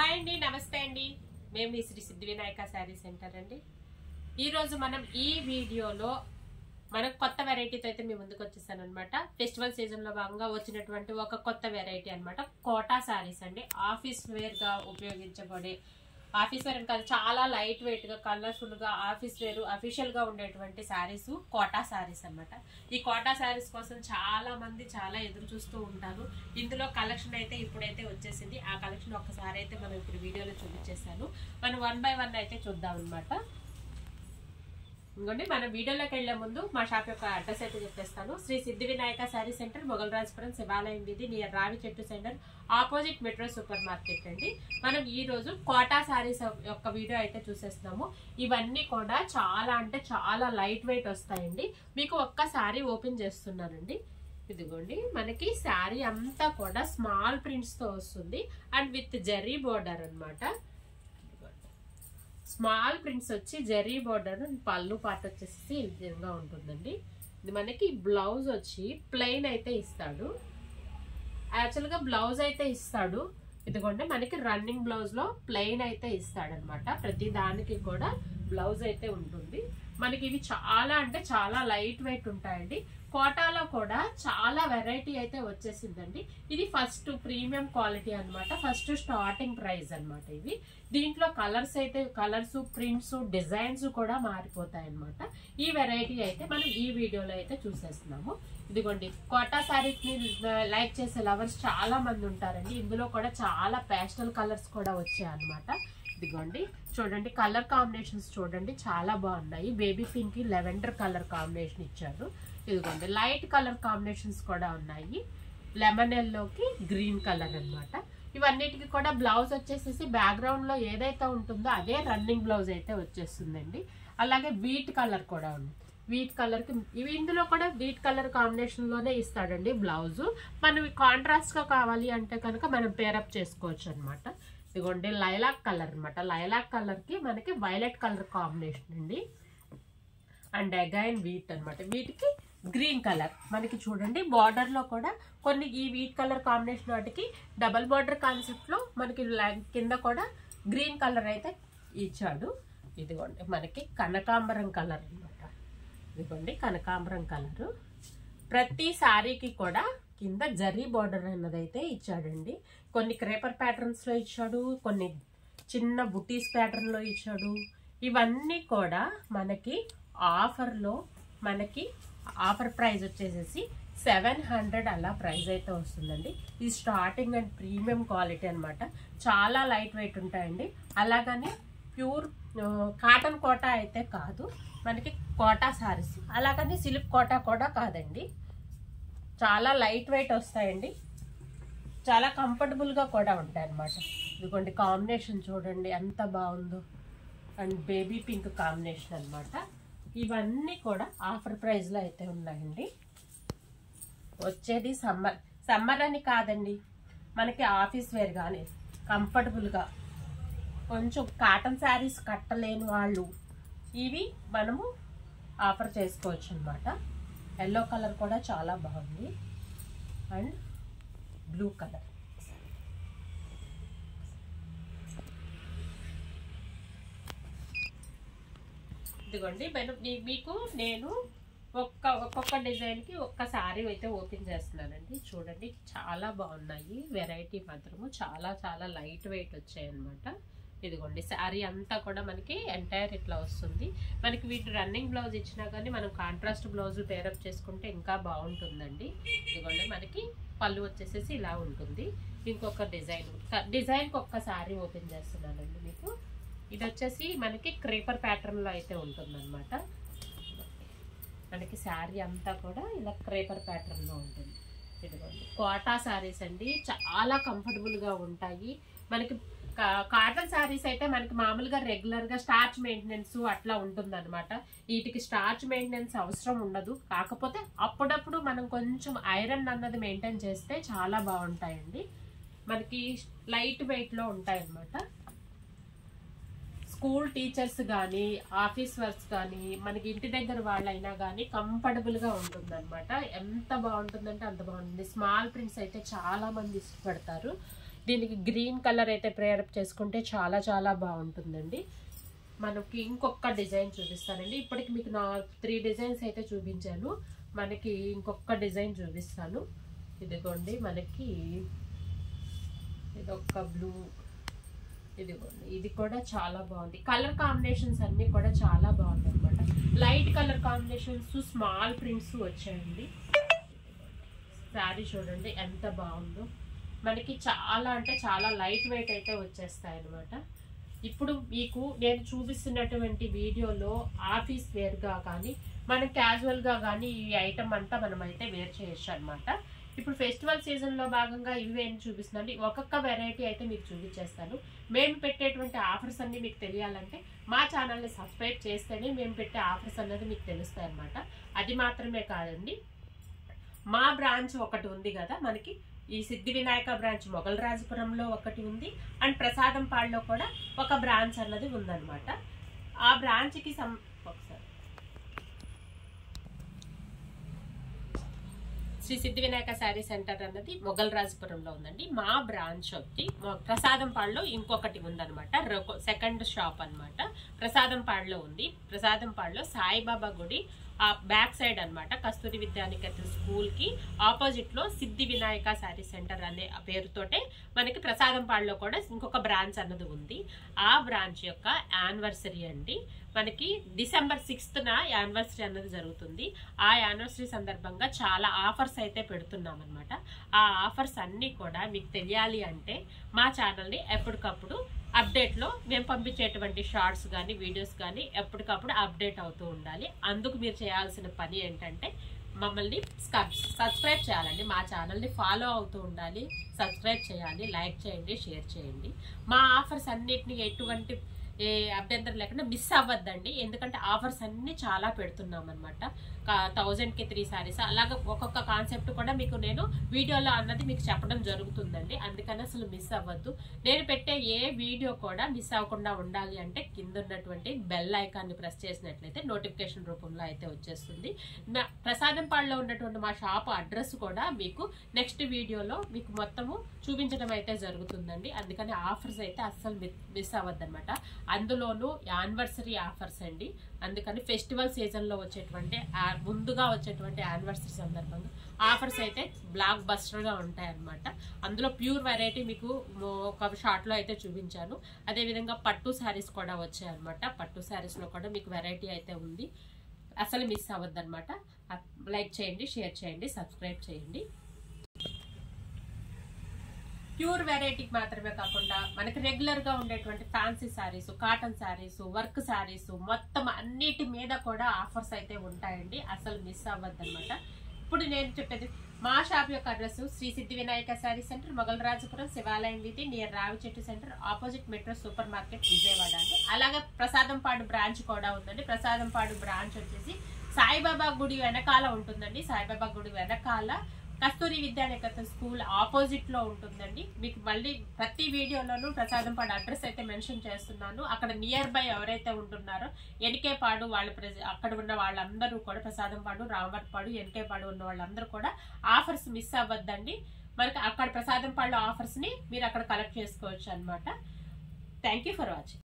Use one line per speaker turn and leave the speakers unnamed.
Hi అండి, నమస్తే అండి. మేము మీ శ్రీ సిద్ధి వినాయక శారీ సెంటర్ అండి. ఈరోజు మనం ఈ వీడియోలో మనకు కొత్త వెరైటీతో అయితే మీ ముందుకు వచ్చేసాను అనమాట. ఫెస్టివల్ సీజన్లో భాగంగా వచ్చినటువంటి ఒక కొత్త వెరైటీ అనమాట. కోటా శారీస్ అండి. ఆఫీస్ వేర్గా ఉపయోగించబడే, ఆఫీస్ వేర్ అని కాదు, చాలా లైట్ వెయిట్గా, కలర్ఫుల్గా, ఆఫీస్ వేర్ అఫీషియల్గా ఉండేటువంటి శారీస్ కోటా శారీస్ అనమాట. ఈ కోటా శారీస్ కోసం చాలా మంది చాలా ఎదురు చూస్తూ ఉంటారు. ఇందులో కలెక్షన్ అయితే ఇప్పుడైతే వచ్చేసింది. ఆ కలెక్షన్ ఒక్కసారి అయితే మనం ఇప్పుడు వీడియోలో చూపించేసాను. మనం 1 by 1 అయితే చూద్దాం అనమాట. ఇంకోండి, మన వీడియోలోకి వెళ్లే ముందు మా షాప్ యొక్క అడ్రస్ అయితే చెప్పేస్తాను. శ్రీ సిద్ధి వినాయక శారీ సెంటర్, మొగల్రాజపురం, శివాలయం వీధి, నియర్ రావి చెట్టు centre, opposite metro super market అండి. మనం ఈ రోజు కోటా శారీస్ యొక్క వీడియో అయితే చూసేస్తున్నాము. ఇవన్నీ కూడా చాలా అంటే చాలా లైట్ వెయిట్ వస్తాయండి. మీకు ఒక్క శారీ ఓపెన్ చేస్తున్నానండి. ఇదిగోండి, మనకి శారీ అంతా కూడా స్మాల్ ప్రింట్స్ తో వస్తుంది అండ్ విత్ జెర్రీ బోర్డర్ అనమాట. స్మాల్ ప్రింట్స్ వచ్చి జెర్రీ బోర్డర్, పళ్ళు పాట వచ్చేసి ఈ విధంగా ఉంటుందండి. ఇది మనకి బ్లౌజ్ వచ్చి ప్లెయిన్ అయితే ఇస్తాడు. యాక్చువల్గా బ్లౌజ్ అయితే ఇస్తాడు. ఇదిగోండి, మనకి రన్నింగ్ బ్లౌజ్ లో ప్లెయిన్ అయితే ఇస్తాడు అనమాట. ప్రతి దానికి కూడా బ్లౌజ్ అయితే ఉంటుంది. మనకి ఇవి చాలా అంటే చాలా లైట్ వెయిట్ ఉంటాయండి. కోటాలో కూడా చాలా వెరైటీ అయితే వచ్చేసిందండి. ఇది ఫస్ట్ ప్రీమియం క్వాలిటీ అనమాట. ఫస్ట్ స్టార్టింగ్ ప్రైస్ అనమాట. ఇవి దీంట్లో కలర్స్ అయితే కలర్స్, ప్రింట్స్, డిజైన్స్ కూడా మారిపోతాయి అనమాట. ఈ వెరైటీ అయితే మనం ఈ వీడియోలో అయితే చూసేస్తున్నాము. ఇదిగోండి, కోటా శారీస్ ని లైక్ చేసే లవర్స్ చాలా మంది ఉంటారండి. ఇందులో కూడా చాలా పేస్టల్ కలర్స్ కూడా వచ్చాయి అనమాట. ఇదిగోండి, చూడండి కలర్ కాంబినేషన్స్ చూడండి, చాలా బాగున్నాయి. బేబీ పింక్ కి లెవెండర్ కలర్ కాంబినేషన్ ఇచ్చారు. ఇదిగోండి, లైట్ కలర్ కాంబినేషన్స్ కూడా ఉన్నాయి. లెమన్ ఎల్లోకి గ్రీన్ కలర్ అనమాట. ఇవన్నిటికి కూడా బ్లౌజ్ వచ్చేసేసి బ్యాక్గ్రౌండ్ లో ఏదైతే ఉంటుందో అదే రన్నింగ్ బ్లౌజ్ అయితే వచ్చేస్తుందండి. అలాగే వీట్ కలర్ కూడా ఉంది. వీట్ కలర్ కి ఇవి ఇందులో కూడా వీట్ కలర్ కాంబినేషన్ లోనే ఇస్తాడండి బ్లౌజ్. మనం కాంట్రాస్ట్ గా కావాలి అంటే కనుక మనం పేరప్ చేసుకోవచ్చు అనమాట. ఇదిగోండి, లైలాక్ కలర్ అనమాట. లైలాక్ కలర్ కి మనకి వైలెట్ కలర్ కాంబినేషన్ అండి. అండ్ అగైన్ వీట్ అనమాట. వీటికి గ్రీన్ కలర్ మనకి చూడండి. బార్డర్ లో కూడా కొన్ని ఈ వీట్ కలర్ కాంబినేషన్ వాటికి డబల్ బార్డర్ కాన్సెప్ట్ లో మనకి కింద కూడా గ్రీన్ కలర్ అయితే ఇచ్చాడు. ఇదిగోండి, మనకి కనకాంబరం కలర్ అనమాట. ఇదిగోండి, కనకాంబరం కలరు. ప్రతి శారీకి కూడా కింద జరీ బార్డర్ అన్నది అయితే ఇచ్చాడండి. కొన్ని క్రేపర్ ప్యాటర్న్స్ లో ఇచ్చాడు, కొన్ని చిన్న బుటీస్ ప్యాటర్న్ లో ఇచ్చాడు. ఇవన్నీ కూడా మనకి ఆఫర్ లో, మనకి ఆఫర్ ప్రైస్ వచ్చేసేసి 700 అలా ప్రైస్ అయితే వస్తుందండి. ఇది స్టార్టింగ్ అండ్ ప్రీమియం క్వాలిటీ అనమాట. చాలా లైట్ వెయిట్ ఉంటాయండి. అలాగని ప్యూర్ కాటన్ కోటా అయితే కాదు, మనకి కోటా సారీస్. అలాగని సిల్క్ కోటా కూడా కాదండి. చాలా లైట్ వెయిట్ వస్తాయండి. చాలా కంఫర్టబుల్ గా కూడా ఉంటాయి అనమాట. ఇదిగోండి, కాంబినేషన్ చూడండి ఎంత బాగుందో. అండ్ బేబీ పింక్ కాంబినేషన్ అనమాట. ఇవన్నీ కూడా ఆఫర్ ప్రైస్ లో అయితే ఉన్నాయండి. వచ్చేది సమ్మర్ అని కాదండి, మనకి ఆఫీస్ వేర్ కానీ కంఫర్టబుల్ గా కొంచెం కాటన్ శారీస్ కట్టలేని వాళ్ళు ఇవి మనము ఆఫర్ చేసుకోవచ్చు అనమాట. ఎల్లో కలర్ కూడా చాలా బాగుంది. And blue colour. ఇదిగోండి, మీకు నేను ఒక్కొక్క డిజైన్ కి ఒక్క శారీ అయితే ఓపెన్ చేస్తున్నానండి. చూడండి, చాలా బాగున్నాయి. వెరైటీ మాత్రము చాలా చాలా లైట్ వెయిట్ వచ్చాయి అనమాట. ఇదిగోండి, శారీ అంతా కూడా మనకి ఎంటైర్ ఇట్లా వస్తుంది. మనకి వీటి రన్నింగ్ బ్లౌజ్ ఇచ్చినా కానీ మనం కాంట్రాస్ట్ బ్లౌజ్ పేరప్ చేసుకుంటే ఇంకా బాగుంటుందండి. ఇదిగోండి, మనకి పళ్ళు వచ్చేసేసి ఇలా ఉంటుంది. ఇంకొక డిజైన్కి ఒక్క శారీ ఓపెన్ చేస్తున్నానండి మీకు. ఇది వచ్చేసి మనకి క్రేపర్ ప్యాటర్న్ లో అయితే ఉంటుంది అనమాట. మనకి శారీ అంతా కూడా ఇలా క్రేపర్ ప్యాటర్న్ లో ఉంటుంది. ఇదిగోండి, కోటా శారీస్ అండి. చాలా కంఫర్టబుల్ గా ఉంటాయి. మనకి కాటన్ శారీస్ అయితే మనకి మామూలుగా రెగ్యులర్ గా స్టార్చ్ మెయింటెనెన్స్ అట్లా ఉంటుంది అనమాట. వీటికి స్టార్చ్ మెయింటెనెన్స్ అవసరం ఉండదు. కాకపోతే అప్పుడప్పుడు మనం కొంచెం ఐరన్ అన్నది మెయింటైన్ చేస్తే చాలా బాగుంటాయండి. మనకి లైట్ వెయిట్ లో ఉంటాయి అనమాట. స్కూల్ టీచర్స్ కానీ, ఆఫీస్ వర్క్స్ కానీ, మనకి ఇంటి దగ్గర వాళ్ళైనా కానీ కంఫర్టబుల్ గా ఉంటుంది అనమాట. ఎంత బాగుంటుందంటే అంత బాగుంటుంది. స్మాల్ ప్రింట్స్ అయితే చాలా మంది ఇష్టపడతారు. దీనికి గ్రీన్ కలర్ అయితే ప్రేరప్ చేసుకుంటే చాలా చాలా బాగుంటుందండి. మనకి ఇంకొక డిజైన్ చూపిస్తానండి. ఇప్పటికి మీకు నా 3 డిజైన్స్ అయితే చూపించాను. మనకి ఇంకొక డిజైన్ చూపిస్తాను. ఇదిగోండి, మనకి ఇదొక బ్లూ, ఇదిగోండి, ఇది కూడా చాలా బాగుంది. కలర్ కాంబినేషన్స్ అన్నీ కూడా చాలా బాగుంది అనమాట. Light colour combinations, small prints వచ్చాయండి. శారీ చూడండి ఎంత బాగుందో. మనకి చాలా అంటే చాలా లైట్ వెయిట్ అయితే వచ్చేస్తాయి అనమాట. ఇప్పుడు మీకు నేను చూపిస్తున్నటువంటి వీడియోలో ఆఫీస్ వేర్గా కానీ మనం క్యాజువల్గా కానీ ఈ ఐటమ్ అంతా మనం అయితే వేర్ చేయొచ్చు అనమాట. ఇప్పుడు ఫెస్టివల్ సీజన్లో భాగంగా ఇవి ఏం చూపిస్తున్నాండి, ఒక్కొక్క వెరైటీ అయితే మీకు చూపించేస్తాను. మేము పెట్టేటువంటి ఆఫర్స్ అన్నీ మీకు తెలియాలంటే మా ఛానల్ని సబ్స్క్రైబ్ చేస్తేనే మేము పెట్టే ఆఫర్స్ అన్నది మీకు తెలుస్తాయి అనమాట. అది మాత్రమే కాదండి, మా బ్రాంచ్ ఒకటి ఉంది కదా మనకి, ఈ సిద్ధి వినాయక బ్రాంచ్ మొగల్రాజపురంలో ఒకటి ఉంది, అండ్ ప్రసాదంపాడులో కూడా ఒక బ్రాంచ్ అన్నది ఉందన్నమాట. ఆ బ్రాంచ్కి ఒకసారి శ్రీ సిద్ధి వినాయక శారీ సెంటర్ అన్నది మొగల్రాజపురంలో ఉందండి. మా బ్రాంచ్ వచ్చి ప్రసాదంపాడులో ఇంకొకటి ఉందన్నమాట. సెకండ్ షాప్ అనమాట ప్రసాదంపాడులో ఉంది. ప్రసాదంపాడులో సాయిబాబా గుడి ఆ బ్యాక్ సైడ్ అనమాట, కస్తూరి విద్యానికేతన్ స్కూల్ కి ఆపోజిట్ లో సిద్ధి వినాయక శారీ సెంటర్ అనే పేరుతోటే మనకి ప్రసాదంపాడులో కూడా ఇంకొక బ్రాంచ్ అన్నది ఉంది. ఆ బ్రాంచ్ యొక్క యానివర్సరీ అండి, మనకి డిసెంబర్ 6th యానివర్సరీ అన్నది జరుగుతుంది. ఆ యానివర్సరీ సందర్భంగా చాలా ఆఫర్స్ అయితే పెడుతున్నాం అనమాట. ఆ ఆఫర్స్ అన్నీ కూడా మీకు తెలియాలి అంటే మా ఛానల్ని ఎప్పటికప్పుడు అప్డేట్లో మేము పంపించేటువంటి షార్ట్స్ కానీ వీడియోస్ కానీ ఎప్పటికప్పుడు అప్డేట్ అవుతూ ఉండాలి. అందుకు మీరు చేయాల్సిన పని ఏంటంటే మమ్మల్ని సబ్స్క్రైబ్ చేయాలండి. మా ఛానల్ని ఫాలో అవుతూ ఉండాలి, సబ్స్క్రైబ్ చేయాలి, లైక్ చేయండి, షేర్ చేయండి. మా ఆఫర్స్ అన్నిటిని ఎటువంటి అభ్యంతరం లేకుండా మిస్ అవ్వద్దండి. ఎందుకంటే ఆఫర్స్ అన్ని చాలా పెడుతున్నాం అనమాట. 1000కి 3 సారీస్ అలాగే ఒక్కొక్క కాన్సెప్ట్ కూడా మీకు నేను వీడియోలో అన్నది మీకు చెప్పడం జరుగుతుందండి. అందుకని అసలు మిస్ అవ్వద్దు. నేను పెట్టే ఏ వీడియో కూడా మిస్ అవ్వకుండా ఉండాలి అంటే కింద ఉన్నటువంటి బెల్ ఐకాన్ని ప్రెస్ చేసినట్లయితే నోటిఫికేషన్ రూపంలో అయితే వచ్చేస్తుంది. ప్రసాదంపాడులో ఉన్నటువంటి మా షాప్ అడ్రస్ కూడా మీకు నెక్స్ట్ వీడియోలో మీకు మొత్తము చూపించడం అయితే జరుగుతుందండి. అందుకని ఆఫర్స్ అయితే అస్సలు మిస్ అవ్వద్దన్నమాట. అందులోనూ యానివర్సరీ ఆఫర్స్ అండి. అందుకని ఫెస్టివల్ సీజన్లో వచ్చేటువంటి ముందుగా వచ్చేటువంటి యానివర్సరీ సందర్భంగా ఆఫర్స్ అయితే బ్లాక్ బస్టర్గా ఉంటాయన్నమాట. అందులో ప్యూర్ వెరైటీ మీకు ఒక షార్ట్లో అయితే చూపించాను. అదేవిధంగా పట్టు శారీస్ కూడా వచ్చాయన్నమాట. పట్టు శారీస్లో కూడా మీకు వెరైటీ అయితే ఉంది. అసలు మిస్ అవ్వద్దన్నమాట. లైక్ చేయండి, షేర్ చేయండి, సబ్స్క్రైబ్ చేయండి. ప్యూర్ వెరైటీకి మాత్రమే కాకుండా మనకి రెగ్యులర్ గా ఉండేటువంటి fancy saris, cotton saris, work saris మొత్తం అన్నిటి మీద కూడా ఆఫర్స్ అయితే ఉంటాయండి. అసలు మిస్ అవ్వద్దన్నమాట. ఇప్పుడు నేను చెప్పేది మా షాప్ యొక్క అడ్రస్ శ్రీ సిద్ధి వినాయక శారీ సెంటర్, మొగల్రాజపురం, శివాలయం వీధి, నియర్ రావి చెట్టు centre, opposite metro super market, Vijayawada అండి. అలాగే ప్రసాదంపాడు బ్రాంచ్ కూడా ఉందండి. ప్రసాదంపాడు బ్రాంచ్ వచ్చేసి సాయిబాబా గుడి వెనకాల ఉంటుందండి. సాయిబాబా గుడి వెనకాల కస్తూరి విద్యానికేతన్ స్కూల్ ఆపోజిట్ లో ఉంటుందండి. మీకు మళ్ళీ ప్రతి వీడియోలోనూ ప్రసాదంపాడు అడ్రస్ అయితే మెన్షన్ చేస్తున్నాను. అక్కడ నియర్ బై ఎవరైతే ఉంటున్నారో ఎన్కేపాడు వాళ్ళు అక్కడ ఉన్న వాళ్ళందరూ కూడా ప్రసాదంపాడు, రామవరపాడు, ఎన్కేపాడు ఉన్న వాళ్ళందరూ కూడా ఆఫర్స్ మిస్ అవ్వద్దండి. మనకి అక్కడ ప్రసాదంపాడు ఆఫర్స్ ని మీరు అక్కడ కలెక్ట్ చేసుకోవచ్చు అనమాట. Thank you for watching.